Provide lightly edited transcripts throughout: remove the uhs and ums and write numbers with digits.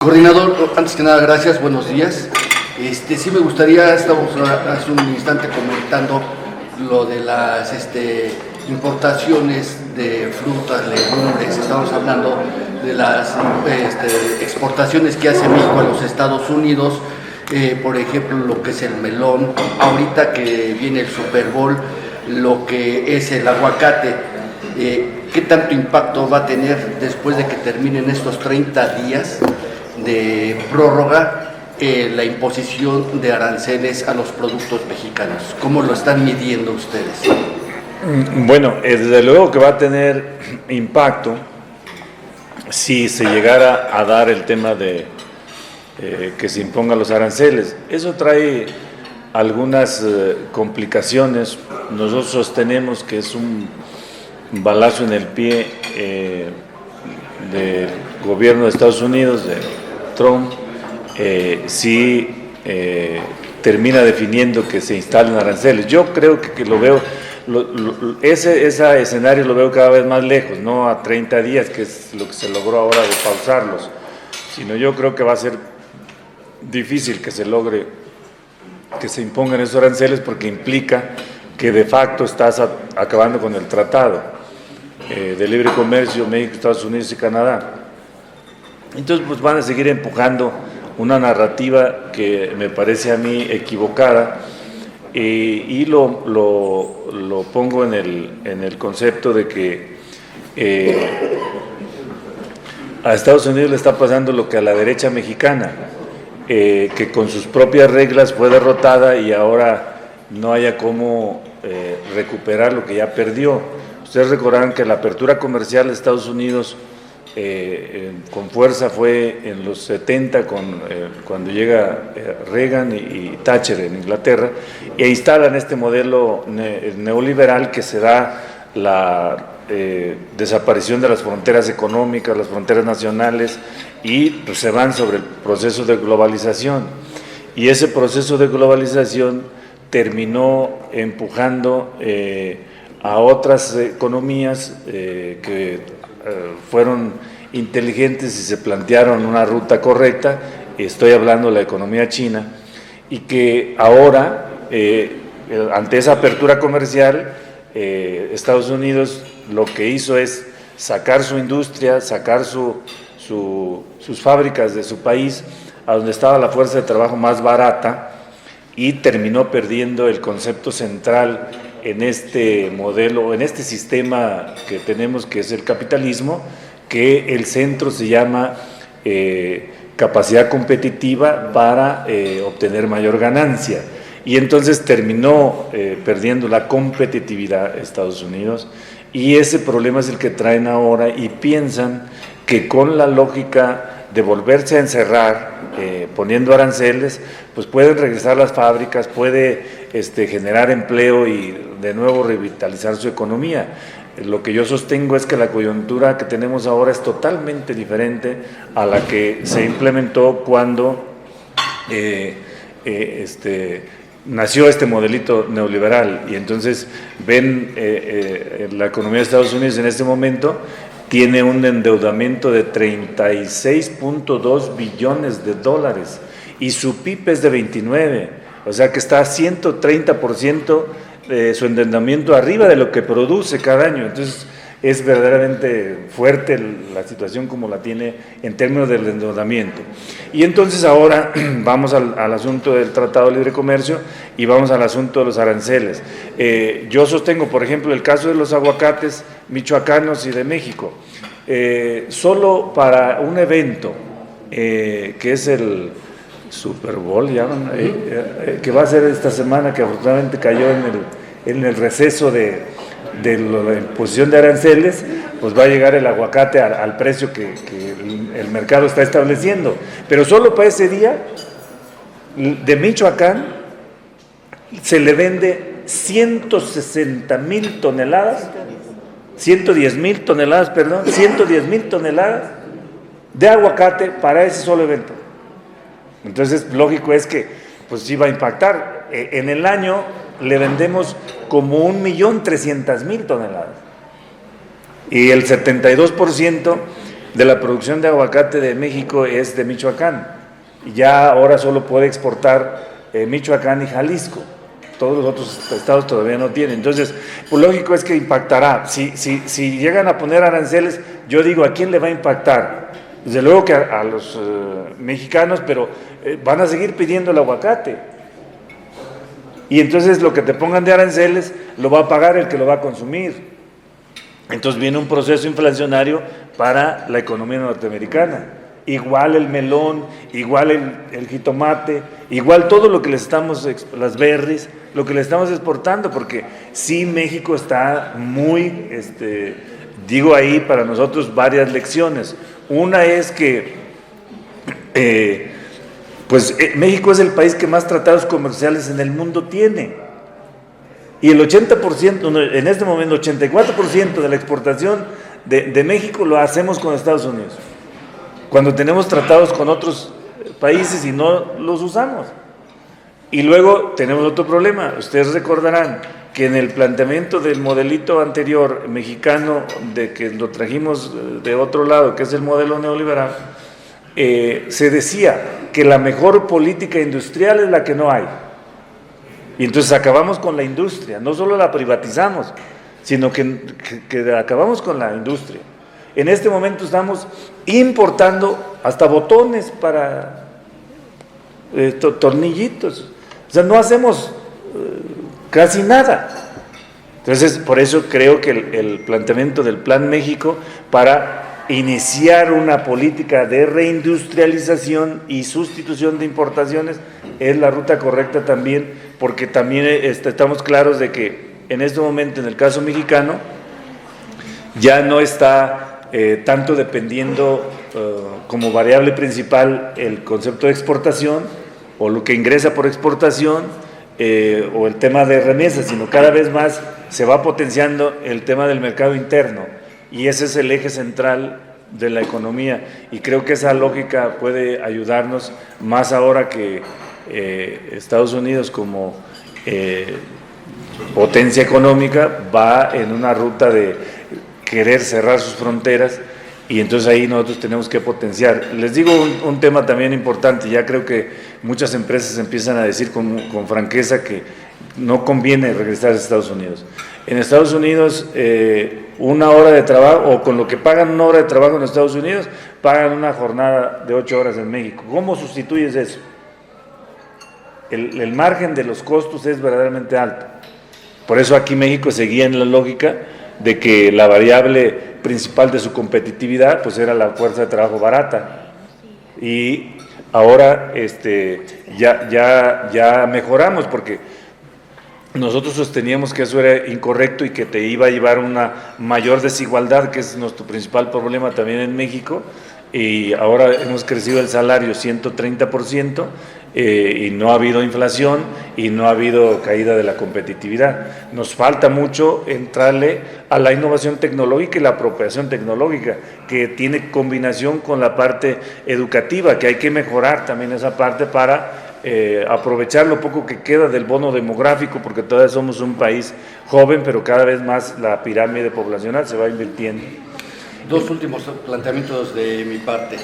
Coordinador, antes que nada, gracias, buenos días. Sí me gustaría, estamos hace un instante comentando lo de las importaciones de frutas, legumbres, estamos hablando de las exportaciones que hace México a los Estados Unidos, por ejemplo, lo que es el melón, ahorita que viene el Super Bowl, lo que es el aguacate. ¿Qué tanto impacto va a tener después de que terminen estos 30 días de prórroga la imposición de aranceles a los productos mexicanos? ¿Cómo lo están midiendo ustedes? Bueno, desde luego que va a tener impacto si se llegara a dar el tema de que se impongan los aranceles. Eso trae algunas complicaciones. Nosotros sostenemos que es un balazo en el pie del gobierno de Estados Unidos, de Trump, si termina definiendo que se instalen aranceles. Yo creo que lo veo, ese escenario lo veo cada vez más lejos, no a 30 días, que es lo que se logró ahora de pausarlos, sino yo creo que va a ser difícil que se logre que se impongan esos aranceles, porque implica que de facto estás acabando con el tratado de libre comercio México, Estados Unidos y Canadá. Entonces, pues van a seguir empujando una narrativa que me parece a mí equivocada, y lo pongo en el concepto de que a Estados Unidos le está pasando lo que a la derecha mexicana, que con sus propias reglas fue derrotada y ahora no haya cómo recuperar lo que ya perdió. Ustedes recordarán que la apertura comercial de Estados Unidos con fuerza fue en los 70, cuando llega Reagan y Thatcher en Inglaterra, e instalan este modelo neoliberal que se da la desaparición de las fronteras económicas, las fronteras nacionales, y pues se van sobre el proceso de globalización. Y ese proceso de globalización terminó empujando a otras economías que fueron inteligentes y se plantearon una ruta correcta. Estoy hablando de la economía china, y que ahora, ante esa apertura comercial, Estados Unidos lo que hizo es sacar su industria, sacar sus fábricas de su país, a donde estaba la fuerza de trabajo más barata, y terminó perdiendo el concepto central en este modelo, en este sistema que tenemos, que es el capitalismo, que el centro se llama capacidad competitiva para obtener mayor ganancia. Y entonces terminó perdiendo la competitividad Estados Unidos, y ese problema es el que traen ahora, y piensan que con la lógica de volverse a encerrar, poniendo aranceles, pues pueden regresar las fábricas, puede generar empleo y de nuevo revitalizar su economía. Lo que yo sostengo es que la coyuntura que tenemos ahora es totalmente diferente a la que se implementó cuando nació este modelito neoliberal. Y entonces ven la economía de Estados Unidos en este momento tiene un endeudamiento de 36.2 billones de dólares y su PIB es de 29, o sea que está a 130% de su endeudamiento arriba de lo que produce cada año. Entonces es verdaderamente fuerte la situación como la tiene en términos del endeudamiento. Y entonces ahora vamos al asunto del Tratado de Libre Comercio y vamos al asunto de los aranceles. Yo sostengo, por ejemplo, el caso de los aguacates michoacanos y de México. Solo para un evento que es el Super Bowl, que va a ser esta semana, que afortunadamente cayó en el receso de la imposición de aranceles, pues va a llegar el aguacate al precio que el mercado está estableciendo. Pero solo para ese día, de Michoacán, se le vende 110,000 toneladas de aguacate para ese solo evento. Entonces, lógico es que pues sí va a impactar. En el año le vendemos como 1.300.000 toneladas. Y el 72% de la producción de aguacate de México es de Michoacán. Y ya ahora solo puede exportar Michoacán y Jalisco. Todos los otros estados todavía no tienen. Entonces, pues lógico es que impactará. Si llegan a poner aranceles, yo digo, ¿a quién le va a impactar? Desde luego que a los mexicanos, pero van a seguir pidiendo el aguacate. Y entonces lo que te pongan de aranceles lo va a pagar el que lo va a consumir. Entonces viene un proceso inflacionario para la economía norteamericana. Igual el melón, igual el jitomate, igual todo lo que les estamos, las berries, lo que le estamos exportando, porque sí México está muy, digo ahí para nosotros varias lecciones. Una es que México es el país que más tratados comerciales en el mundo tiene. Y el 80%, en este momento 84% de la exportación de México lo hacemos con Estados Unidos. Cuando tenemos tratados con otros países y no los usamos. Y luego tenemos otro problema. Ustedes recordarán que en el planteamiento del modelito anterior mexicano, de que lo trajimos de otro lado, que es el modelo neoliberal, se decía que la mejor política industrial es la que no hay. Y entonces acabamos con la industria, no solo la privatizamos, sino que acabamos con la industria. En este momento estamos importando hasta botones para tornillitos. O sea, no hacemos casi nada. Entonces, por eso creo que el planteamiento del Plan México para iniciar una política de reindustrialización y sustitución de importaciones es la ruta correcta también, porque también estamos claros de que en este momento, en el caso mexicano, ya no está tanto dependiendo como variable principal el concepto de exportación o lo que ingresa por exportación o el tema de remesas, sino cada vez más se va potenciando el tema del mercado interno, y ese es el eje central de la economía, y creo que esa lógica puede ayudarnos más ahora que Estados Unidos como potencia económica va en una ruta de querer cerrar sus fronteras, y entonces ahí nosotros tenemos que potenciar. Les digo un tema también importante. Ya creo que muchas empresas empiezan a decir con franqueza que no conviene regresar a Estados Unidos. En Estados Unidos, una hora de trabajo, o con lo que pagan una hora de trabajo en Estados Unidos, pagan una jornada de 8 horas en México. ¿Cómo sustituyes eso? El margen de los costos es verdaderamente alto. Por eso aquí México seguía en la lógica de que la variable principal de su competitividad pues era la fuerza de trabajo barata, y ahora ya mejoramos, porque nosotros sosteníamos que eso era incorrecto y que te iba a llevar a una mayor desigualdad, que es nuestro principal problema también en México, y ahora hemos crecido el salario 130%, y no ha habido inflación y no ha habido caída de la competitividad. Nos falta mucho entrarle a la innovación tecnológica y la apropiación tecnológica, que tiene combinación con la parte educativa, que hay que mejorar también esa parte para aprovechar lo poco que queda del bono demográfico, porque todavía somos un país joven, pero cada vez más la pirámide poblacional se va invirtiendo. Dos últimos planteamientos de mi parte.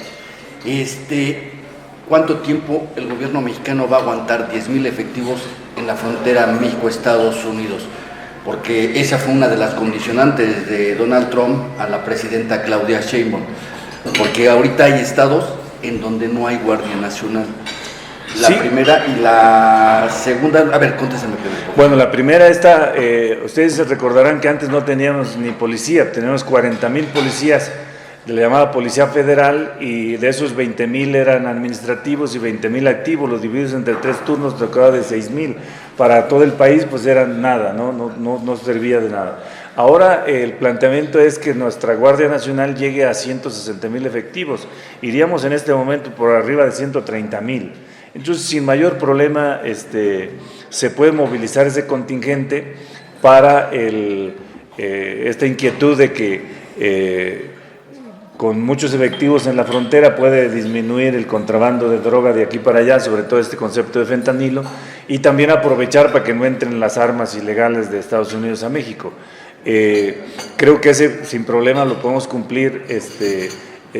¿Cuánto tiempo el gobierno mexicano va a aguantar 10,000 efectivos en la frontera México-Estados Unidos? Porque esa fue una de las condicionantes de Donald Trump a la presidenta Claudia Sheinbaum. Porque ahorita hay estados en donde no hay Guardia Nacional. La primera y la segunda, a ver, contéstame primero. Bueno, la primera ustedes se recordarán que antes no teníamos ni policía, teníamos 40,000 policías, le llamaba Policía Federal, y de esos 20,000 eran administrativos y 20,000 activos, los divididos entre 3 turnos tocaba de 6,000. Para todo el país pues eran nada, no servía de nada. Ahora el planteamiento es que nuestra Guardia Nacional llegue a 160,000 efectivos, iríamos en este momento por arriba de 130,000. Entonces, sin mayor problema, se puede movilizar ese contingente para esta inquietud de que con muchos efectivos en la frontera puede disminuir el contrabando de droga de aquí para allá, sobre todo este concepto de fentanilo, y también aprovechar para que no entren las armas ilegales de Estados Unidos a México. Creo que ese sin problema lo podemos cumplir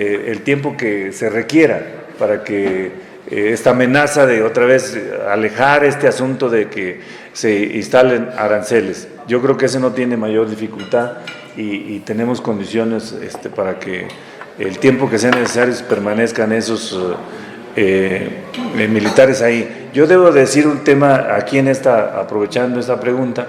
el tiempo que se requiera para que esta amenaza de otra vez alejar este asunto de que se instalen aranceles. Yo creo que ese no tiene mayor dificultad y tenemos condiciones para que el tiempo que sea necesario permanezcan esos militares ahí. Yo debo decir un tema aquí aprovechando esta pregunta,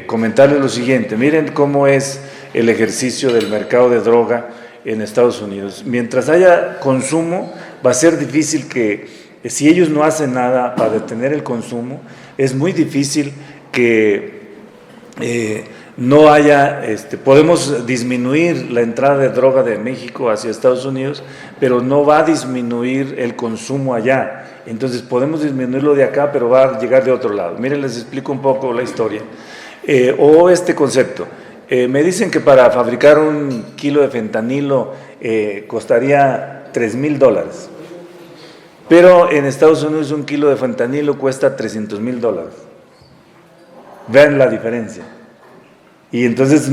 comentarles lo siguiente. Miren cómo es el ejercicio del mercado de droga en Estados Unidos. Mientras haya consumo, va a ser difícil que, si ellos no hacen nada para detener el consumo, es muy difícil que no haya, podemos disminuir la entrada de droga de México hacia Estados Unidos, pero no va a disminuir el consumo allá. Entonces podemos disminuirlo de acá, pero va a llegar de otro lado. Miren, les explico un poco la historia. O este concepto. Me dicen que para fabricar un kilo de fentanilo costaría $3,000. Pero en Estados Unidos un kilo de fentanilo cuesta $300,000. Vean la diferencia. Y entonces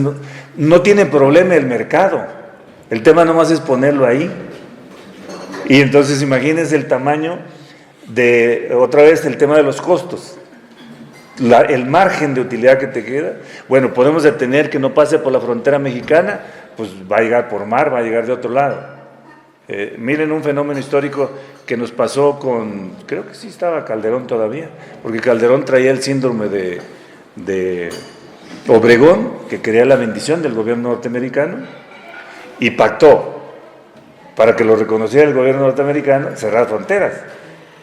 no tiene problema el mercado. El tema nomás es ponerlo ahí. Y entonces imagínense el tamaño de, otra vez, el tema de los costos. El margen de utilidad que te queda. Bueno, podemos detener que no pase por la frontera mexicana, pues va a llegar por mar, va a llegar de otro lado. Miren un fenómeno histórico que nos pasó con, creo que sí estaba Calderón todavía, porque Calderón traía el síndrome de Obregón, que quería la bendición del gobierno norteamericano, y pactó para que lo reconociera el gobierno norteamericano cerrar fronteras.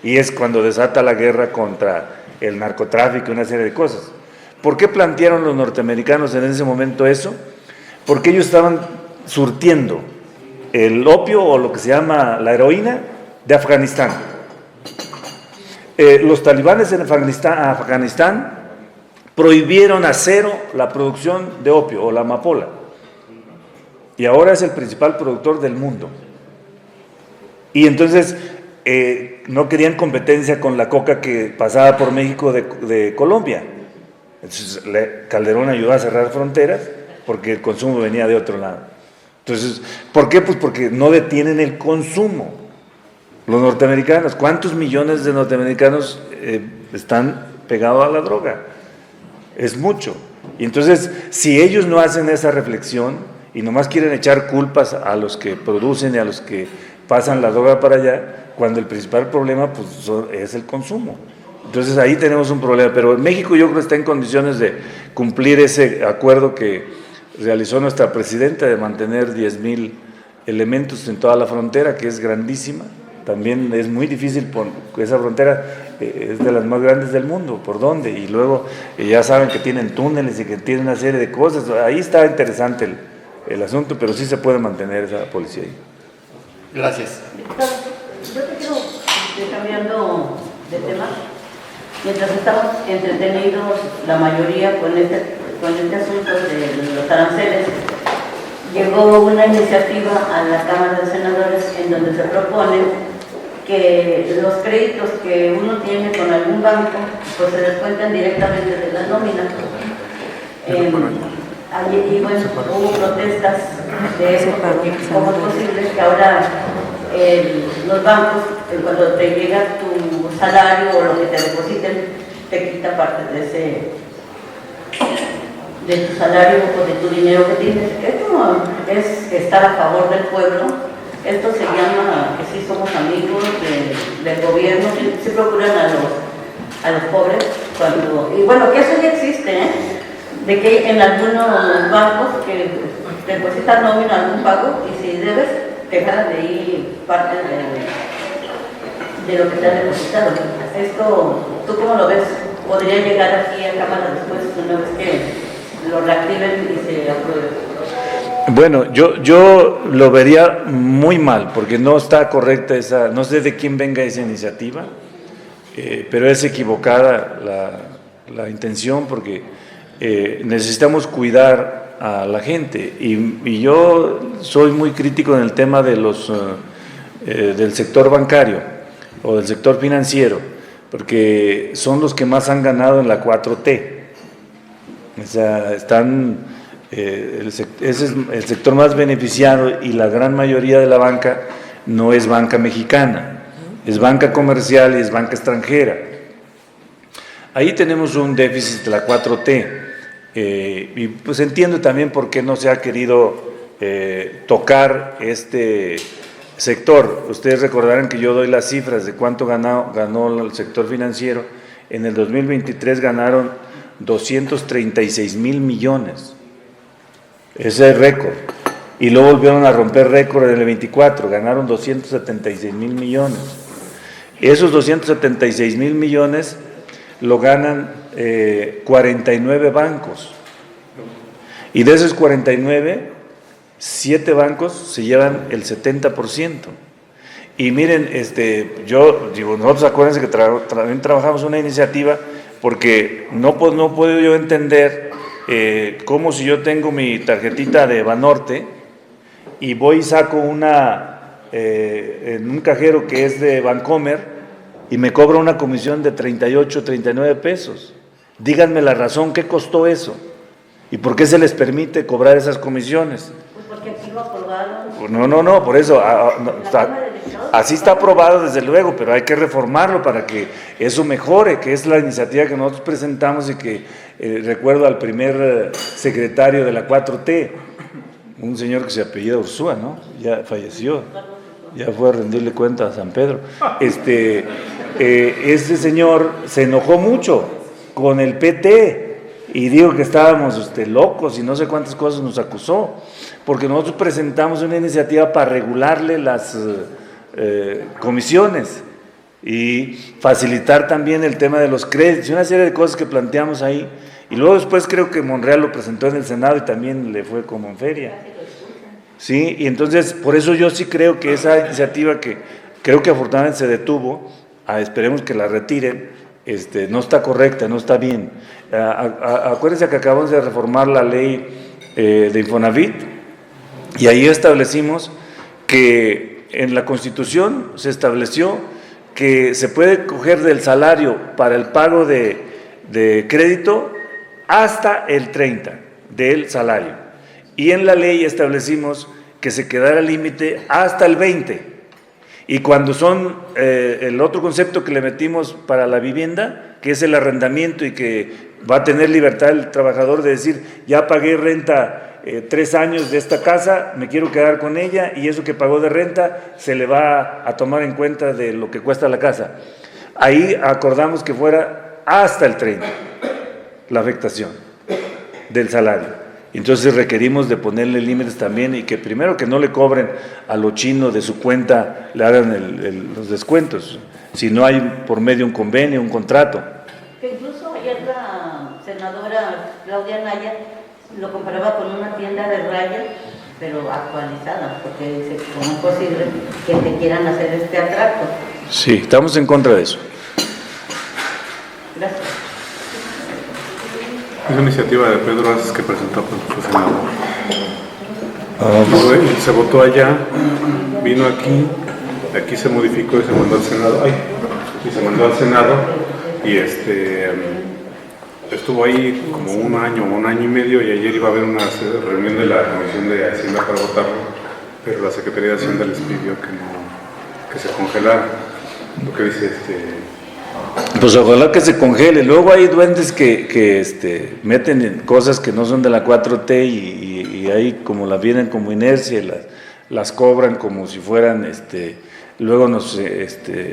Y es cuando desata la guerra contra el narcotráfico y una serie de cosas. ¿Por qué plantearon los norteamericanos en ese momento eso? Porque ellos estaban surtiendo el opio, o lo que se llama la heroína, de Afganistán. Los talibanes en Afganistán prohibieron a cero la producción de opio, o la amapola, y ahora es el principal productor del mundo. Y entonces no querían competencia con la coca que pasaba por México de Colombia. Entonces Calderón ayudó a cerrar fronteras porque el consumo venía de otro lado. Entonces, ¿por qué? Pues porque no detienen el consumo. Los norteamericanos, ¿cuántos millones de norteamericanos están pegados a la droga? Es mucho. Y entonces, si ellos no hacen esa reflexión y nomás quieren echar culpas a los que producen y a los que pasan la droga para allá, cuando el principal problema pues, es el consumo. Entonces ahí tenemos un problema, pero México yo creo que está en condiciones de cumplir ese acuerdo que realizó nuestra presidenta de mantener 10,000 elementos en toda la frontera, que es grandísima. También es muy difícil, esa frontera es de las más grandes del mundo, ¿por dónde? Y luego ya saben que tienen túneles y que tienen una serie de cosas, ahí está interesante el asunto, pero sí se puede mantener esa policía ahí. Gracias. Yo te quiero, cambiando de tema, mientras estamos entretenidos la mayoría con este asunto de los aranceles, llegó una iniciativa a la Cámara de Senadores en donde se propone que los créditos que uno tiene con algún banco pues se descuentan directamente de la nómina. Y bueno, hubo protestas de eso, porque cómo es posible que ahora los bancos, cuando te llega tu salario o lo que te depositen, te quita parte de tu salario o de tu dinero que tienes. Esto es estar a favor del pueblo. Esto se llama que sí somos amigos del gobierno, sí procuran a los pobres. Y bueno, que eso ya existe, de que en algunos bancos que depositan nómina algún pago y si debes, te jalan de ahí parte de lo que te han depositado. Esto, ¿tú cómo lo ves? ¿Podría llegar aquí a Cámara después una vez que lo reactiven y se apruebe? Bueno, yo lo vería muy mal, porque no está correcta esa, no sé de quién venga esa iniciativa, pero es equivocada la intención, porque necesitamos cuidar a la gente, y yo soy muy crítico en el tema de del sector bancario o del sector financiero, porque son los que más han ganado en la 4T, o sea, están Ese es el sector más beneficiado y la gran mayoría de la banca no es banca mexicana, es banca comercial y es banca extranjera. Ahí tenemos un déficit de la 4T y pues entiendo también por qué no se ha querido tocar este sector. Ustedes recordarán que yo doy las cifras de cuánto ganó el sector financiero. En el 2023 ganaron 236,000 millones. Ese es récord. Y luego volvieron a romper récord en el 24, ganaron 276,000 millones. Esos 276,000 millones lo ganan 49 bancos. Y de esos 49, 7 bancos se llevan el 70%. Y miren, yo digo, nosotros acuérdense que también trabajamos una iniciativa porque no puedo yo entender cómo si yo tengo mi tarjetita de Banorte y voy y saco en un cajero que es de Bancomer y me cobra una comisión de 38, 39 pesos. Díganme la razón, ¿qué costó eso? ¿Y por qué se les permite cobrar esas comisiones? Pues porque aquí lo aprobaron. No, por eso, así está aprobado desde luego, pero hay que reformarlo para que eso mejore, que es la iniciativa que nosotros presentamos y que recuerdo al primer secretario de la 4T, un señor que se apellida Ursúa, ¿no? Ya falleció, ya fue a rendirle cuenta a San Pedro. Ese señor se enojó mucho con el PT y dijo que estábamos locos y no sé cuántas cosas nos acusó, porque nosotros presentamos una iniciativa para regularle las comisiones y facilitar también el tema de los créditos y una serie de cosas que planteamos ahí. Y luego después creo que Monreal lo presentó en el Senado y también le fue como en feria. Sí, y entonces por eso yo sí creo que esa iniciativa que creo que afortunadamente se detuvo, esperemos que la retiren, no está correcta, no está bien. Acuérdense que acabamos de reformar la ley de Infonavit y ahí establecimos que en la Constitución se estableció que se puede coger del salario para el pago de crédito hasta el 30 del salario. Y en la ley establecimos que se quedara el límite hasta el 20. Y cuando son el otro concepto que le metimos para la vivienda, que es el arrendamiento y que va a tener libertad el trabajador de decir, ya pagué renta 3 años de esta casa, me quiero quedar con ella y eso que pagó de renta se le va a tomar en cuenta de lo que cuesta la casa. Ahí acordamos que fuera hasta el 30 la afectación del salario. Entonces requerimos de ponerle límites también y que primero que no le cobren a lo chino de su cuenta, le hagan los descuentos, si no hay por medio un convenio, un contrato. Que incluso ayer la senadora Claudia Naya lo comparaba con una tienda de raya, pero actualizada, porque dice, ¿cómo es posible que te quieran hacer este atraco? Sí, estamos en contra de eso. Gracias. Es una iniciativa de Pedro Aces que presentó con su senador. Se votó allá, vino aquí se modificó y se mandó al Senado. Y estuvo ahí como un año y medio y ayer iba a haber una reunión de la Comisión de Hacienda para votarlo, pero la Secretaría de Hacienda les pidió que se congelara. Lo que dice Pues ojalá que se congele. Luego hay duendes que meten en cosas que no son de la 4T y ahí como las vienen como inercia y las cobran como si fueran, luego nos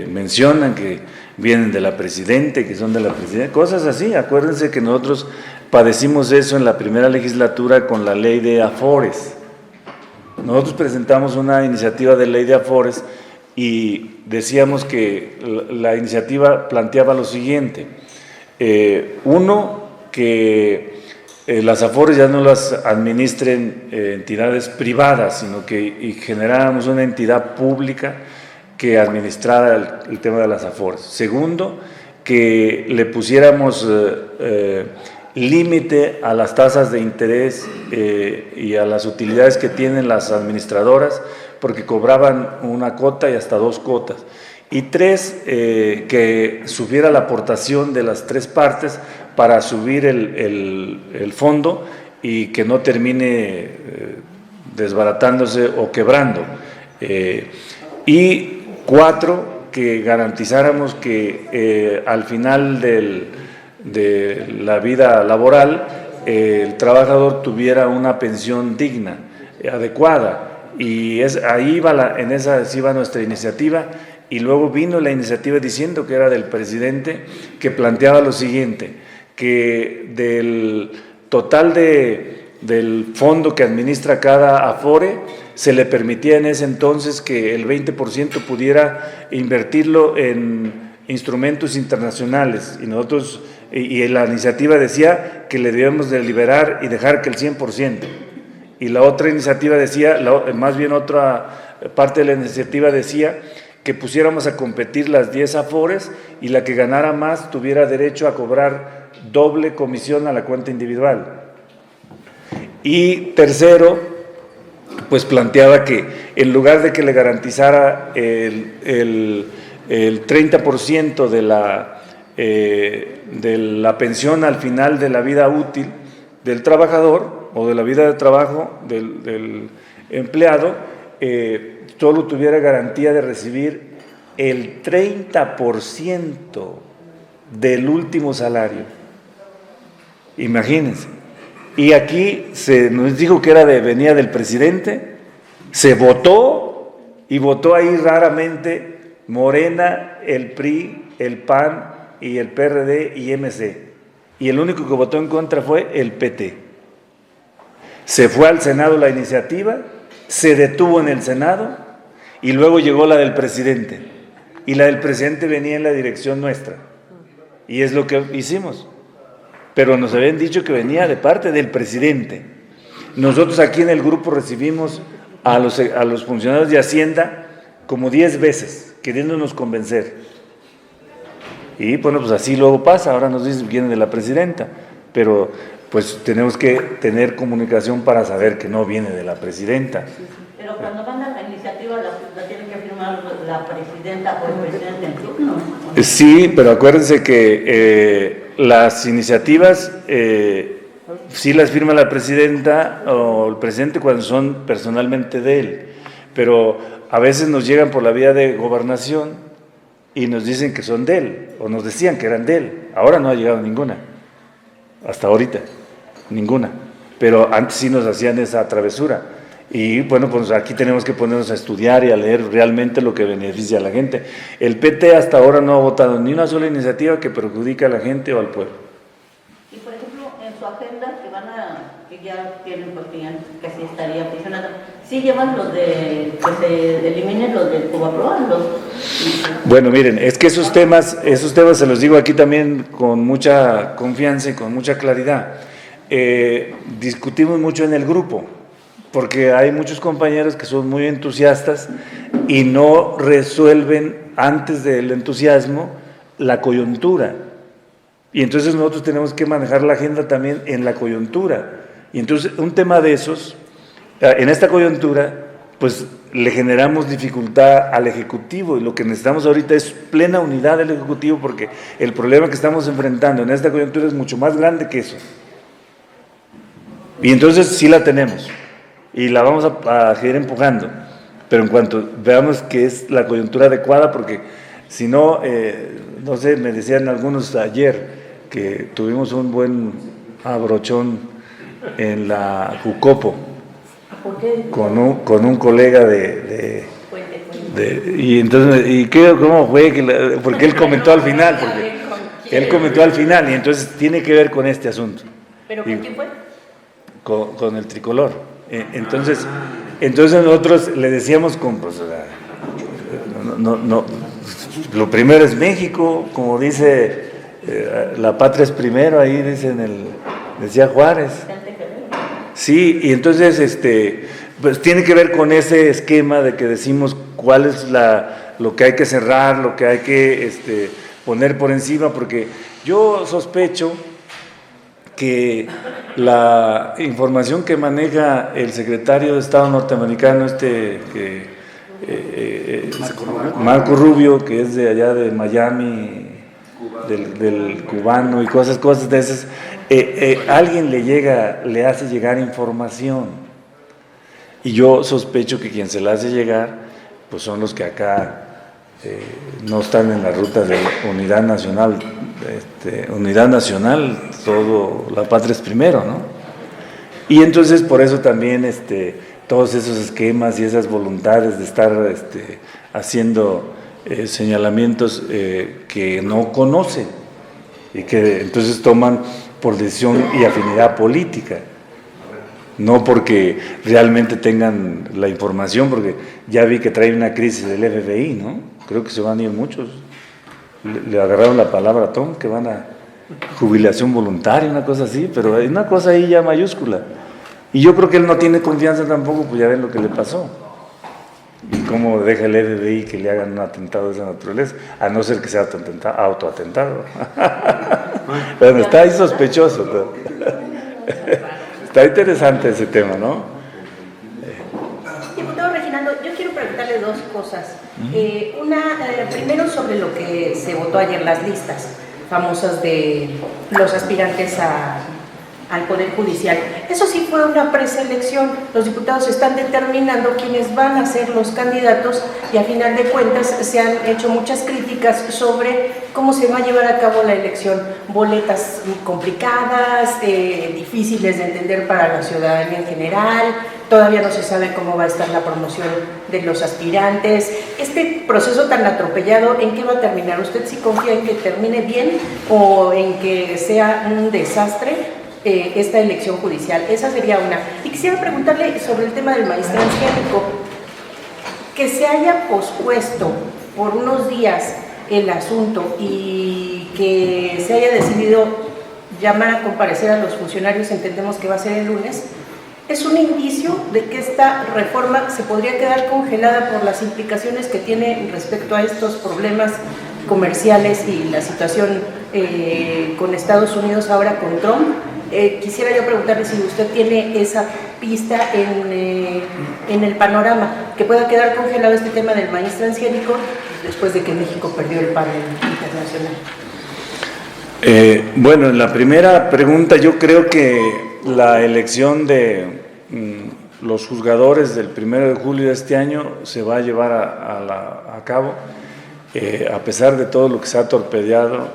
mencionan que vienen de la Presidente, que son de la Presidenta, cosas así. Acuérdense que nosotros padecimos eso en la primera legislatura con la ley de Afores. Nosotros presentamos una iniciativa de ley de Afores y decíamos que la iniciativa planteaba lo siguiente, uno, que las Afores ya no las administren entidades privadas, sino que generáramos una entidad pública que administrara el tema de las Afores. Segundo, que le pusiéramos límite a las tasas de interés y a las utilidades que tienen las administradoras, porque cobraban una cuota y hasta 2 cuotas. Y 3, que subiera la aportación de las 3 partes para subir el fondo y que no termine desbaratándose o quebrando. Y 4, que garantizáramos que al final de la vida laboral el trabajador tuviera una pensión digna, adecuada. Y ahí sí iba nuestra iniciativa, y luego vino la iniciativa diciendo que era del presidente, que planteaba lo siguiente, que del total del fondo que administra cada Afore, se le permitía en ese entonces que el 20% pudiera invertirlo en instrumentos internacionales, y la iniciativa decía que le debíamos de liberar y dejar que el 100%. Y la otra iniciativa decía, más bien otra parte de la iniciativa decía que pusiéramos a competir las 10 Afores, y la que ganara más tuviera derecho a cobrar doble comisión a la cuenta individual. Y tercero, pues planteaba que en lugar de que le garantizara el 30% de la pensión al final de la vida útil del trabajador o de la vida de trabajo del empleado, solo tuviera garantía de recibir el 30% del último salario. Imagínense. Y aquí se nos dijo que venía del presidente, se votó, y votó ahí raramente Morena, el PRI, el PAN y el PRD y MC. Y el único que votó en contra fue el PT. Se fue al Senado la iniciativa, se detuvo en el Senado, y luego llegó la del presidente. Y la del presidente venía en la dirección nuestra. Y es lo que hicimos. Pero nos habían dicho que venía de parte del presidente. Nosotros aquí en el grupo recibimos a los funcionarios de Hacienda como 10 veces, queriéndonos convencer. Y bueno, pues así luego pasa, ahora nos dicen que viene de la presidenta, pero pues tenemos que tener comunicación para saber que no viene de la presidenta. Pero cuando mandan la iniciativa, la tiene que firmar la presidenta o el presidente en turno, ¿no? Sí, pero acuérdense que las iniciativas sí las firma la presidenta o el presidente cuando son personalmente de él, pero a veces nos llegan por la vía de gobernación y nos dicen que son de él, o nos decían que eran de él. Ahora no ha llegado ninguna, hasta ahorita, ninguna, pero antes sí nos hacían esa travesura. Y bueno, pues aquí tenemos que ponernos a estudiar y a leer realmente lo que beneficia a la gente. El PT hasta ahora no ha votado ni una sola iniciativa que perjudique a la gente o al pueblo. Y por ejemplo, en su agenda que ya tienen, porque ya casi estaría posicionada, ¿sí llevan los de que se eliminen los del Covaproa? Bueno, miren, es que esos temas se los digo aquí también con mucha confianza y con mucha claridad. Discutimos mucho en el grupo, porque hay muchos compañeros que son muy entusiastas y no resuelven antes del entusiasmo la coyuntura. Y entonces nosotros tenemos que manejar la agenda también en la coyuntura. Y entonces un tema de esos, en esta coyuntura, pues le generamos dificultad al Ejecutivo, y lo que necesitamos ahorita es plena unidad del Ejecutivo, porque el problema que estamos enfrentando en esta coyuntura es mucho más grande que eso. Y entonces sí la tenemos. Y la vamos a seguir empujando, pero en cuanto veamos que es la coyuntura adecuada, porque si no, no sé, me decían algunos ayer que tuvimos un buen abrochón en la Jucopo, con un colega y entonces, ¿cómo fue? Porque él comentó al final, y entonces tiene que ver con este asunto. ¿Pero con quién fue? Con el tricolor. Entonces nosotros le decíamos lo primero es México, como dice la patria es primero, ahí decía Juárez. Sí, y entonces pues tiene que ver con ese esquema de que decimos cuál es lo que hay que cerrar, lo que hay que poner por encima, porque yo sospecho que la información que maneja el secretario de Estado norteamericano, Marco Rubio, que es de allá de Miami, del cubano y cosas de esas, alguien le hace llegar información. Y yo sospecho que quien se la hace llegar, pues son los que acá no están en la ruta de unidad nacional. Unidad nacional, todo, la patria es primero, ¿no? Y entonces por eso también todos esos esquemas y esas voluntades de estar haciendo señalamientos que no conocen y que entonces toman por decisión y afinidad política, no porque realmente tengan la información, porque ya vi que trae una crisis del FBI, ¿no? Creo que se van a ir muchos. Le agarraron la palabra a Tom, que van a jubilación voluntaria, una cosa así, pero hay una cosa ahí ya mayúscula. Y yo creo que él no tiene confianza tampoco, pues ya ven lo que le pasó. Y cómo deja el FBI que le hagan un atentado de esa naturaleza, a no ser que sea autoatentado. Bueno, está ahí sospechoso. Está interesante ese tema, ¿no? Diputado Reginaldo, yo quiero preguntarle dos cosas. Primero sobre lo que se votó ayer, las listas famosas de los aspirantes al Poder Judicial. Eso sí fue una preselección. Los diputados están determinando quiénes van a ser los candidatos y a final de cuentas se han hecho muchas críticas sobre cómo se va a llevar a cabo la elección. Boletas complicadas, difíciles de entender para la ciudadanía en general. Todavía no se sabe cómo va a estar la promoción de los aspirantes. Este proceso tan atropellado, ¿en qué va a terminar? ¿Usted sí confía en que termine bien o en que sea un desastre esta elección judicial? Esa sería una. Y quisiera preguntarle sobre el tema del maíz transgénico, que se haya pospuesto por unos días el asunto y que se haya decidido llamar a comparecer a los funcionarios, entendemos que va a ser el lunes, es un indicio de que esta reforma se podría quedar congelada por las implicaciones que tiene respecto a estos problemas comerciales y la situación con Estados Unidos ahora con Trump. Quisiera yo preguntarle si usted tiene esa pista en el panorama, que pueda quedar congelado este tema del maíz transgénico después de que México perdió el panel internacional. Bueno, en la primera pregunta yo creo que la elección de los juzgadores del 1 de julio de este año se va a llevar a cabo, a pesar de todo lo que se ha torpedeado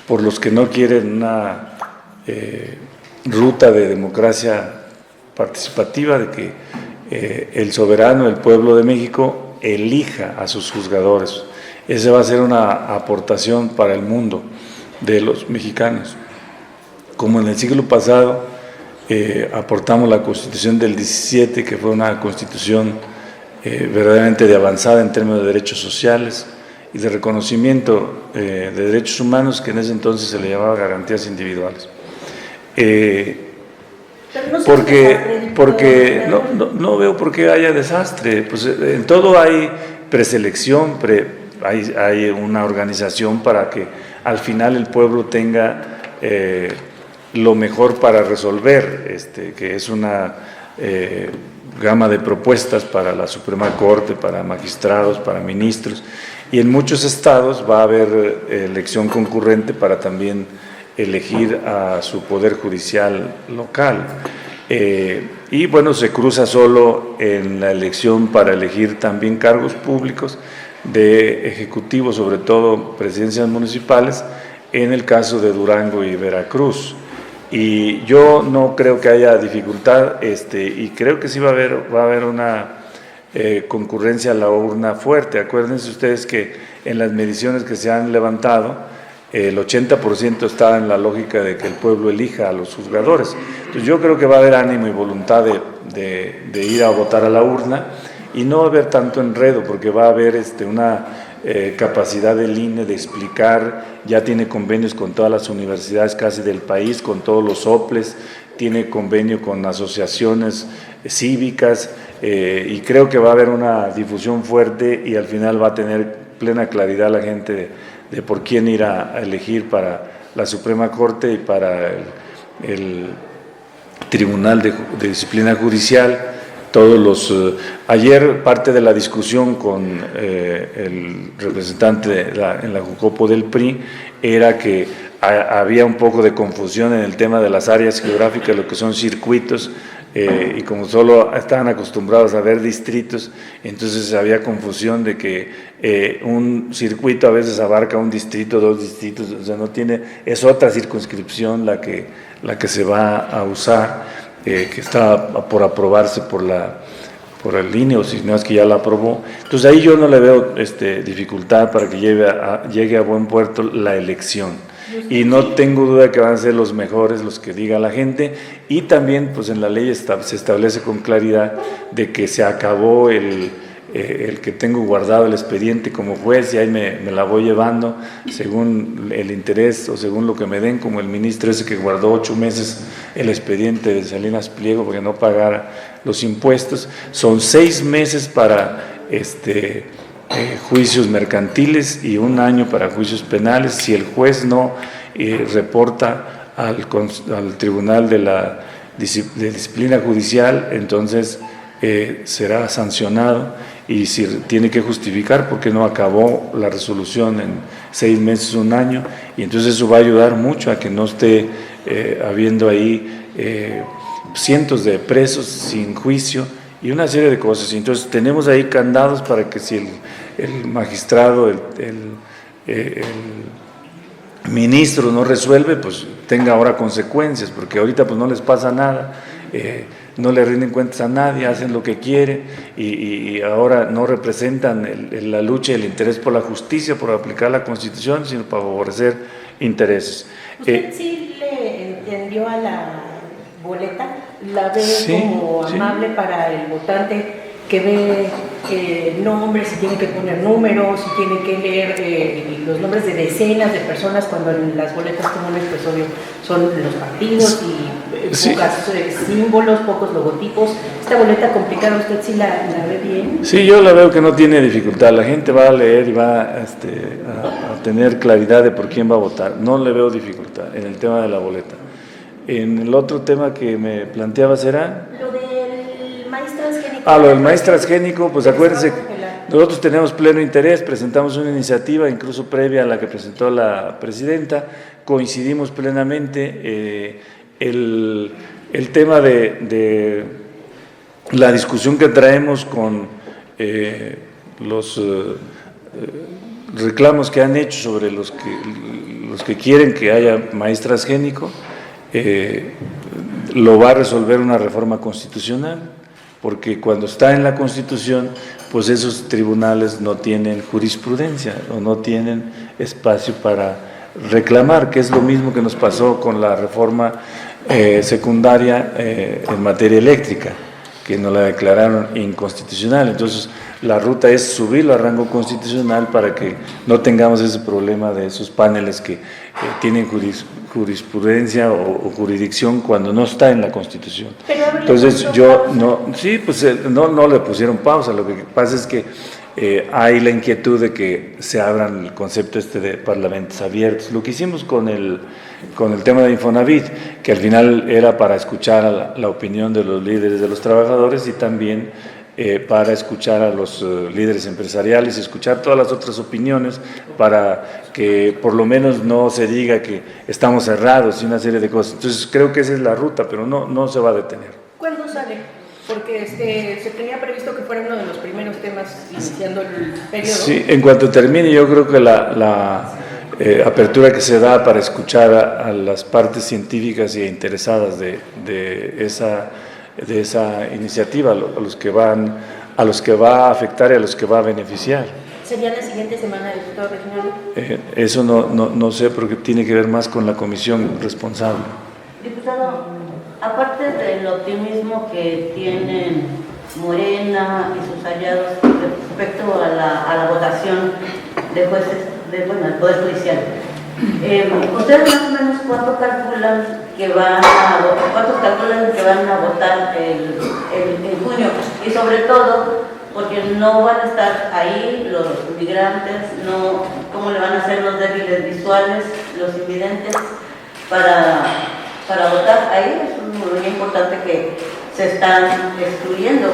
por los que no quieren una ruta de democracia participativa, de que el soberano, el pueblo de México, elija a sus juzgadores. Esa va a ser una aportación para el mundo de los mexicanos. Como en el siglo pasado aportamos la Constitución del 17, que fue una constitución verdaderamente de avanzada en términos de derechos sociales y de reconocimiento de derechos humanos, que en ese entonces se le llamaba garantías individuales. Porque no veo por qué haya desastre. Pues en todo hay preselección, hay una organización para que al final el pueblo tenga lo mejor para resolver, que es una gama de propuestas para la Suprema Corte, para magistrados, para ministros, y en muchos estados va a haber elección concurrente para también elegir a su poder judicial local. Y bueno, se cruza solo en la elección para elegir también cargos públicos de ejecutivos, sobre todo presidencias municipales, en el caso de Durango y Veracruz. Y yo no creo que haya dificultad, y creo que sí va a haber una concurrencia a la urna fuerte. Acuérdense ustedes que en las mediciones que se han levantado, el 80% está en la lógica de que el pueblo elija a los juzgadores. Entonces yo creo que va a haber ánimo y voluntad de ir a votar a la urna, y no va a haber tanto enredo, porque va a haber una capacidad del INE de explicar. Ya tiene convenios con todas las universidades casi del país, con todos los OPLES, tiene convenio con asociaciones cívicas, y creo que va a haber una difusión fuerte, y al final va a tener plena claridad la gente de por quién ir a elegir para la Suprema Corte y para el Tribunal de Disciplina Judicial, todos los... ayer parte de la discusión con el representante en la Jucopo del PRI era que había un poco de confusión en el tema de las áreas geográficas, lo que son circuitos, y como solo estaban acostumbrados a ver distritos, entonces había confusión de que un circuito a veces abarca un distrito, 2 distritos, o sea, no tiene, es otra circunscripción la que se va a usar, que está por aprobarse por el INE, o si no es que ya la aprobó. Entonces ahí yo no le veo dificultad para que llegue a buen puerto la elección. Y no tengo duda que van a ser los mejores los que diga la gente, y también pues en la ley se establece con claridad de que se acabó el que tengo guardado el expediente como juez y ahí me la voy llevando según el interés o según lo que me den, como el ministro ese que guardó 8 meses el expediente de Salinas Pliego porque no pagara los impuestos. Son 6 meses para juicios mercantiles y 1 año para juicios penales. Si el juez no reporta al Tribunal de Disciplina Judicial, entonces será sancionado, y si tiene que justificar porque no acabó la resolución en 6 meses, 1 año, y entonces eso va a ayudar mucho a que no esté habiendo ahí cientos de presos sin juicio y una serie de cosas. Y entonces tenemos ahí candados para que si el magistrado, el ministro no resuelve, pues tenga ahora consecuencias, porque ahorita pues no les pasa nada, no le rinden cuentas a nadie, hacen lo que quieren y ahora no representan la lucha y el interés por la justicia, por aplicar la Constitución, sino para favorecer intereses. ¿Usted sí le entendió a la boleta? ¿La ve como amable para el votante que ve nombres, si tiene que poner números, si tiene que leer los nombres de decenas de personas, cuando en las boletas comunes pues obvio son los partidos y pocos símbolos, pocos logotipos? ¿Esta boleta complicada usted sí la ve bien? Sí, yo la veo que no tiene dificultad. La gente va a leer y va a tener claridad de por quién va a votar. No le veo dificultad en el tema de la boleta. En el otro tema que me planteabas era... Lo del maíz transgénico. Lo del maíz transgénico, pues acuérdense, nosotros tenemos pleno interés, presentamos una iniciativa incluso previa a la que presentó la presidenta, coincidimos plenamente. El tema de la discusión que traemos con los reclamos que han hecho sobre los que quieren que haya maíz transgénico, lo va a resolver una reforma constitucional, porque cuando está en la Constitución, pues esos tribunales no tienen jurisprudencia o no tienen espacio para reclamar, que es lo mismo que nos pasó con la reforma secundaria en materia eléctrica, que nos la declararon inconstitucional. Entonces, la ruta es subirlo a rango constitucional para que no tengamos ese problema de esos paneles que tienen jurisprudencia o jurisdicción cuando no está en la Constitución. Entonces, no le pusieron pausa. Lo que pasa es que hay la inquietud de que se abran el concepto de parlamentos abiertos. Lo que hicimos con el tema de Infonavit, que al final era para escuchar la opinión de los líderes de los trabajadores y también para escuchar a los líderes empresariales, escuchar todas las otras opiniones, para que por lo menos no se diga que estamos cerrados y una serie de cosas. Entonces creo que esa es la ruta, pero no se va a detener. ¿Cuándo sale? Porque se tenía previsto que fuera uno de los primeros temas iniciando el periodo. Sí, en cuanto termine, yo creo que la apertura que se da para escuchar a las partes científicas e interesadas de esa iniciativa, a los que va a afectar y a los que va a beneficiar. ¿Sería la siguiente semana, diputado regional? Eso no sé, porque tiene que ver más con la comisión responsable. Diputado, aparte del optimismo que tienen Morena y sus aliados respecto a la votación de jueces del Poder Judicial, ¿ustedes más o menos cuántos calculan que van a votar en junio? Y sobre todo, porque no van a estar ahí los migrantes, ¿cómo le van a hacer los débiles visuales, los invidentes, para votar ahí? Es muy importante que se están excluyendo.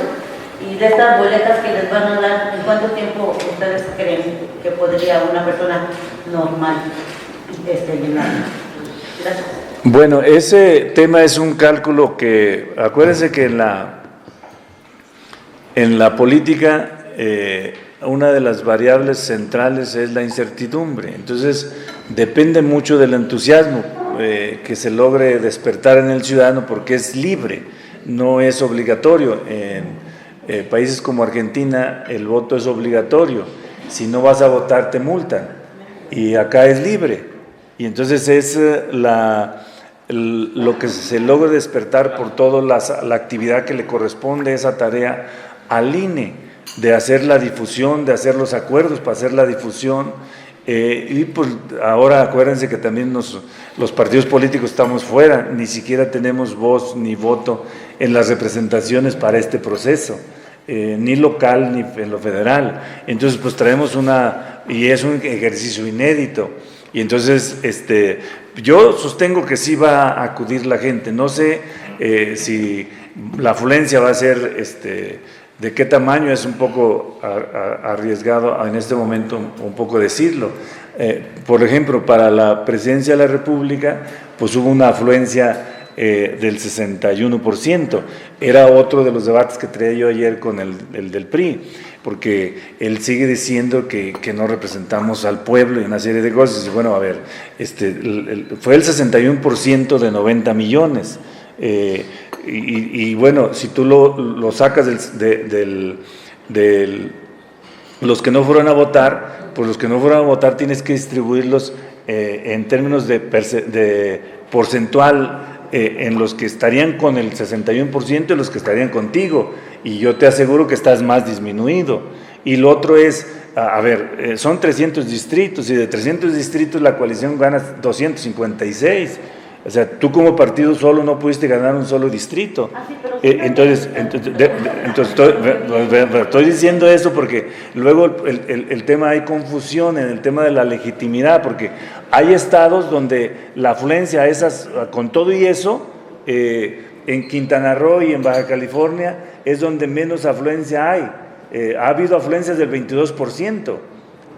Y de estas boletas que les van a dar, ¿en cuánto tiempo ustedes creen que podría una persona normal llenar? Gracias. Bueno, ese tema es un cálculo que, acuérdense que en la política una de las variables centrales es la incertidumbre. Entonces, depende mucho del entusiasmo que se logre despertar en el ciudadano, porque es libre, no es obligatorio. En países como Argentina el voto es obligatorio, si no vas a votar te multan, y acá es libre, y entonces es lo que se logra despertar por toda la actividad que le corresponde, esa tarea al INE, de hacer la difusión, de hacer los acuerdos para hacer la difusión. Y pues ahora acuérdense que también los partidos políticos estamos fuera, ni siquiera tenemos voz ni voto en las representaciones para este proceso, ni local ni en lo federal. Entonces pues traemos y es un ejercicio inédito, y entonces yo sostengo que sí va a acudir la gente. No sé si la afluencia va a ser de qué tamaño, es un poco arriesgado en este momento un poco decirlo. Por ejemplo, para la presidencia de la República, pues hubo una afluencia del 61%. Era otro de los debates que traía yo ayer con el del PRI, porque él sigue diciendo que no representamos al pueblo y una serie de cosas. Y bueno, a ver, fue el 61% de 90 millones. Y bueno, si tú lo sacas de los que no fueron a votar, pues los que no fueron a votar tienes que distribuirlos en términos de porcentual, en los que estarían con el 61% y los que estarían contigo, y yo te aseguro que estás más disminuido. Y lo otro es, son 300 distritos, y de 300 distritos la coalición gana 256. O sea, tú como partido solo no pudiste ganar un solo distrito. Ah, sí, pero Entonces estoy diciendo eso porque luego el tema, hay confusión en el tema de la legitimidad, porque hay estados donde la afluencia con todo y eso, en Quintana Roo y en Baja California es donde menos afluencia hay. Ha habido afluencias del 22%,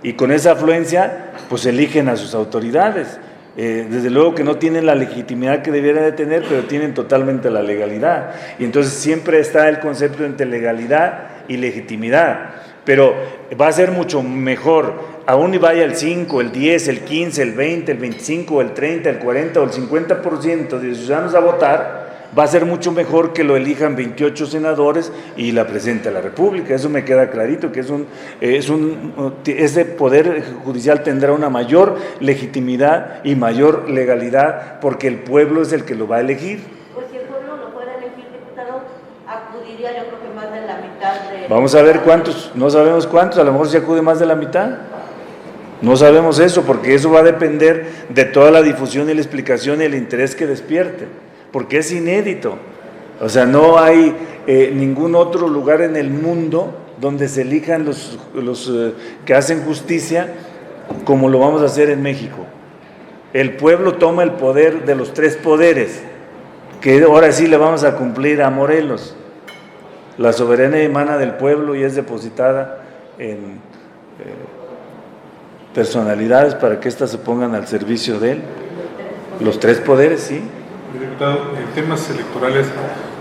y con esa afluencia pues eligen a sus autoridades. Desde luego que no tienen la legitimidad que debieran de tener, pero tienen totalmente la legalidad, y entonces siempre está el concepto entre legalidad y legitimidad. Pero va a ser mucho mejor, aún y vaya el 5, el 10, el 15, el 20, el 25, el 30, el 40 o el 50% de ciudadanos a votar, va a ser mucho mejor que lo elijan 28 senadores y la presidenta de la República. Eso me queda clarito, que ese poder judicial tendrá una mayor legitimidad y mayor legalidad, porque el pueblo es el que lo va a elegir. Pues si el pueblo lo fuera a elegir, diputado, acudiría yo creo que más de la mitad de... Vamos a ver cuántos, no sabemos cuántos, a lo mejor se acude más de la mitad. No sabemos eso, porque eso va a depender de toda la difusión y la explicación y el interés que despierte, porque es inédito. O sea, no hay ningún otro lugar en el mundo donde se elijan los que hacen justicia como lo vamos a hacer en México. El pueblo toma el poder de los tres poderes, que ahora sí le vamos a cumplir a Morelos. La soberanía emana del pueblo y es depositada en personalidades para que éstas se pongan al servicio de él. Los tres poderes, sí. Diputado, en temas electorales,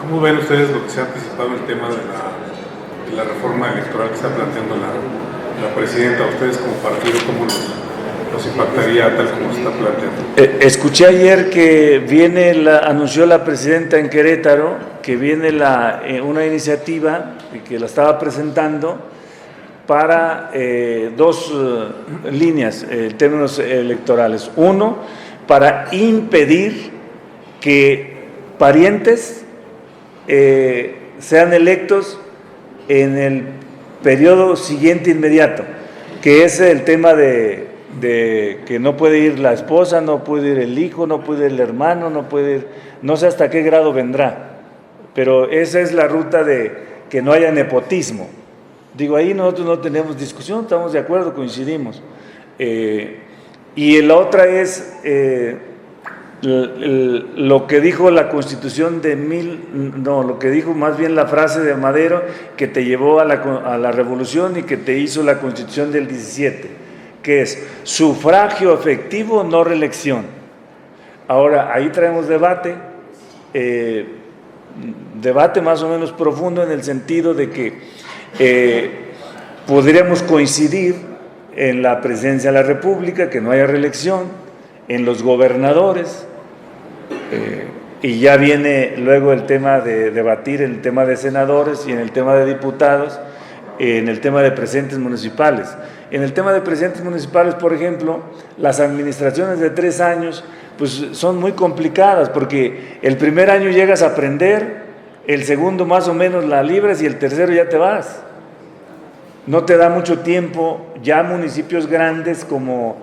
¿cómo ven ustedes lo que se ha anticipado en el tema de la reforma electoral que está planteando la presidenta? ¿Ustedes como partido cómo los impactaría tal como se está planteando? Escuché ayer que anunció la presidenta en Querétaro que viene una iniciativa que la estaba presentando para dos líneas en términos electorales. Uno, para impedir que parientes sean electos en el periodo siguiente inmediato, que es el tema de que no puede ir la esposa, no puede ir el hijo, no puede ir el hermano, no puede ir, no sé hasta qué grado vendrá, pero esa es la ruta de que no haya nepotismo. Digo, ahí nosotros no tenemos discusión, estamos de acuerdo, coincidimos. Y la otra es lo que dijo la Constitución de lo que dijo más bien la frase de Madero, que te llevó a la revolución y que te hizo la Constitución del 17, que es sufragio efectivo, no reelección. Ahora, ahí traemos debate más o menos profundo, en el sentido de que podríamos coincidir en la presidencia de la República, que no haya reelección, en los gobernadores, y ya viene luego el tema de debatir el tema de senadores y en el tema de diputados, en el tema de presidentes municipales. En el tema de presidentes municipales, por ejemplo, las administraciones de 3 años pues son muy complicadas, porque el primer año llegas a aprender, el segundo más o menos la libras y el tercero ya te vas. No te da mucho tiempo. Ya municipios grandes como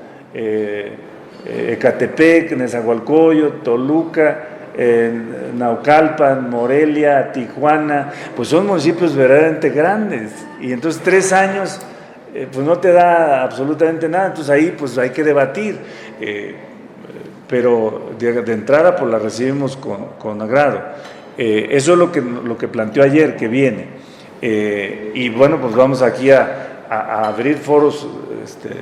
Ecatepec, Nezahualcóyotl, Toluca, Naucalpan, Morelia, Tijuana, pues son municipios verdaderamente grandes, y entonces 3 años pues no te da absolutamente nada. Entonces ahí pues hay que debatir, pero de entrada pues la recibimos con agrado. Eso es lo que planteó ayer, que viene, y bueno, pues vamos aquí a abrir foros,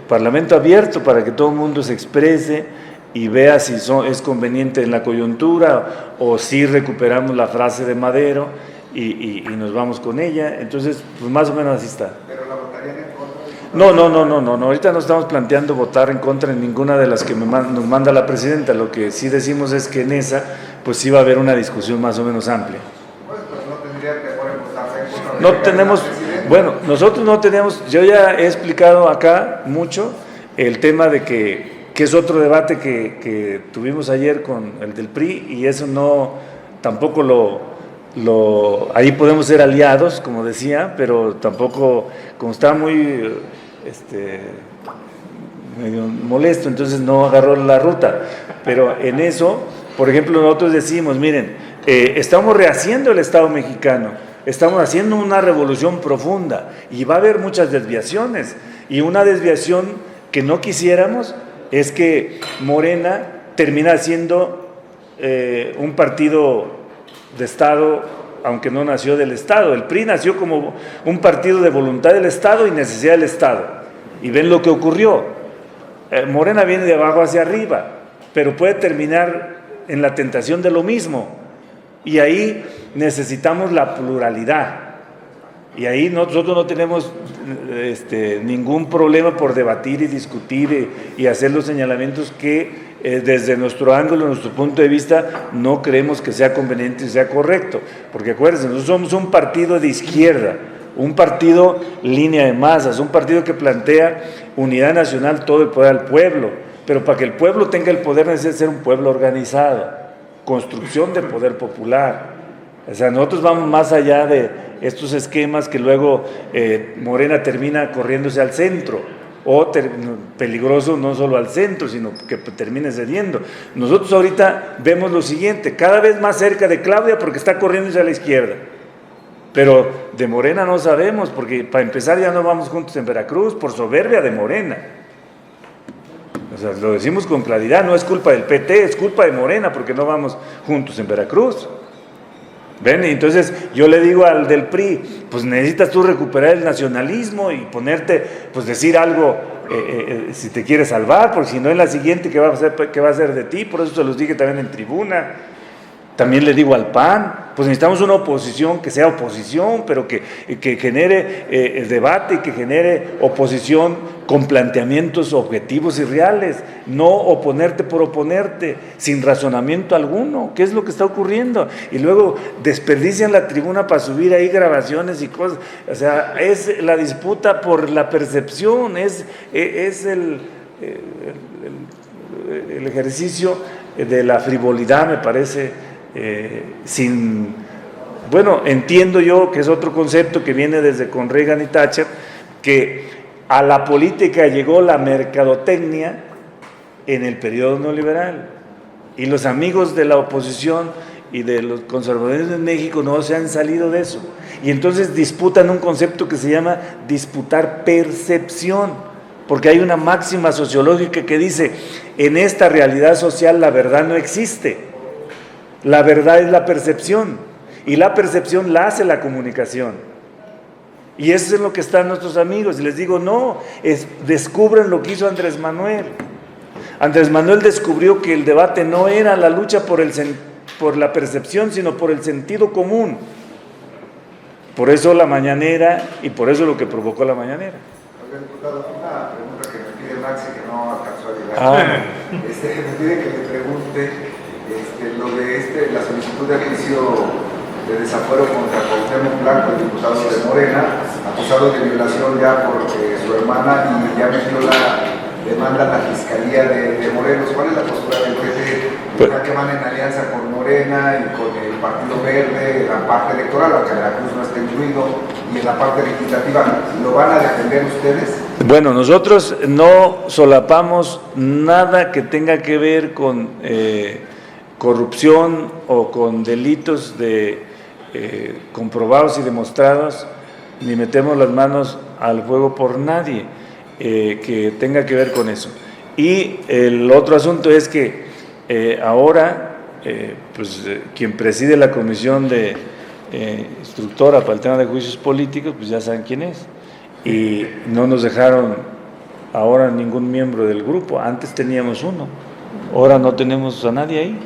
parlamento abierto, para que todo el mundo se exprese y vea si es conveniente en la coyuntura, o si recuperamos la frase de Madero y nos vamos con ella. Entonces, pues más o menos así está. ¿Pero la votarían en contra? No, ahorita no estamos planteando votar en contra en ninguna de las que nos manda la presidenta. Lo que sí decimos es que en esa, pues sí va a haber una discusión más o menos amplia. Pues no tendría temor en votarse en contra. No tenemos, bueno, nosotros no tenemos, yo ya he explicado acá mucho el tema de que es otro debate que tuvimos ayer con el del PRI, y eso no, tampoco ahí podemos ser aliados, como decía, pero tampoco, como está muy medio molesto, entonces no agarró la ruta. Pero en eso, por ejemplo, nosotros decimos, miren, estamos rehaciendo el Estado mexicano, estamos haciendo una revolución profunda, y va a haber muchas desviaciones, y una desviación que no quisiéramos es que Morena termina siendo un partido de Estado, aunque no nació del Estado. El PRI nació como un partido de voluntad del Estado y necesidad del Estado, y ven lo que ocurrió. Morena viene de abajo hacia arriba, pero puede terminar en la tentación de lo mismo, y ahí necesitamos la pluralidad, y ahí nosotros no tenemos ningún problema por debatir y discutir y hacer los señalamientos que desde nuestro ángulo, nuestro punto de vista, no creemos que sea conveniente y sea correcto. Porque acuérdense, nosotros somos un partido de izquierda, un partido línea de masas, un partido que plantea unidad nacional, todo el poder al pueblo, pero para que el pueblo tenga el poder necesita ser un pueblo organizado, construcción del poder popular. O sea, nosotros vamos más allá de estos esquemas que luego Morena termina corriéndose al centro, o peligroso no solo al centro, sino que termine cediendo. Nosotros ahorita vemos lo siguiente, cada vez más cerca de Claudia porque está corriéndose a la izquierda, pero de Morena no sabemos, porque para empezar ya no vamos juntos en Veracruz por soberbia de Morena. O sea, lo decimos con claridad, no es culpa del PT, es culpa de Morena porque no vamos juntos en Veracruz. ¿Ven? Y entonces yo le digo al del PRI, pues necesitas tú recuperar el nacionalismo y ponerte, pues decir algo si te quieres salvar, porque si no en la siguiente, ¿qué va a hacer de ti? Por eso se los dije también en tribuna. También le digo al PAN, pues necesitamos una oposición que sea oposición, pero que genere debate, que genere oposición con planteamientos objetivos y reales, no oponerte por oponerte, sin razonamiento alguno. ¿Qué es lo que está ocurriendo? Y luego desperdician la tribuna para subir ahí grabaciones y cosas. O sea, es la disputa por la percepción, es el ejercicio de la frivolidad, me parece. Bueno, entiendo yo que es otro concepto que viene desde con Reagan y Thatcher, que a la política llegó la mercadotecnia en el periodo neoliberal, y los amigos de la oposición y de los conservadores en México no se han salido de eso, y entonces disputan un concepto que se llama disputar percepción. porque hay una máxima sociológica que dice, en esta realidad social la verdad no existe, la verdad es la percepción, y la percepción la hace la comunicación. Y eso es en lo que están nuestros amigos, y les digo, no, descubren lo que hizo Andrés Manuel. Andrés Manuel descubrió que el debate no era la lucha por la percepción, sino por el sentido común. Por eso la mañanera, y por eso lo que provocó la mañanera. Oiga, diputado, una pregunta que me pide Maxi, que no alcanzó a llegar. Me pide que le pregunte lo de la solicitud de juicio de desafuero contra Cuauhtémoc Blanco, el diputado de Morena, acusado de violación ya por su hermana, y ya metió la demanda a la Fiscalía de Morelos. ¿Cuál es la postura del PT? Ya que van en alianza con Morena y con el Partido Verde en la parte electoral, aunque Veracruz no está incluido, y en la parte legislativa, ¿lo van a defender ustedes? Bueno, nosotros no solapamos nada que tenga que ver con corrupción o con delitos comprobados y demostrados, ni metemos las manos al fuego por nadie que tenga que ver con eso. Y el otro asunto es que ahora quien preside la comisión de instructora para el tema de juicios políticos, pues ya saben quién es, y no nos dejaron ahora ningún miembro del grupo. Antes teníamos uno, ahora no tenemos a nadie ahí,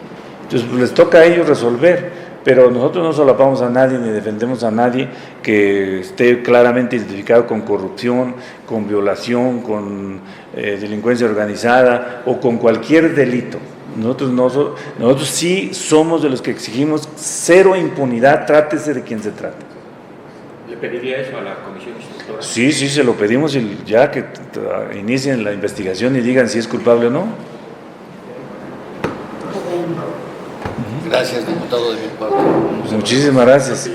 entonces pues les toca a ellos resolver. Pero nosotros no solapamos a nadie ni defendemos a nadie que esté claramente identificado con corrupción, con violación, con delincuencia organizada o con cualquier delito. Nosotros sí somos de los que exigimos cero impunidad, trátese de quien se trate. ¿Le pediría eso a la comisión instructora? Sí, se lo pedimos, y ya que inicien la investigación y digan si es culpable o no. Gracias, diputado de mi parte. Pues muchísimas gracias.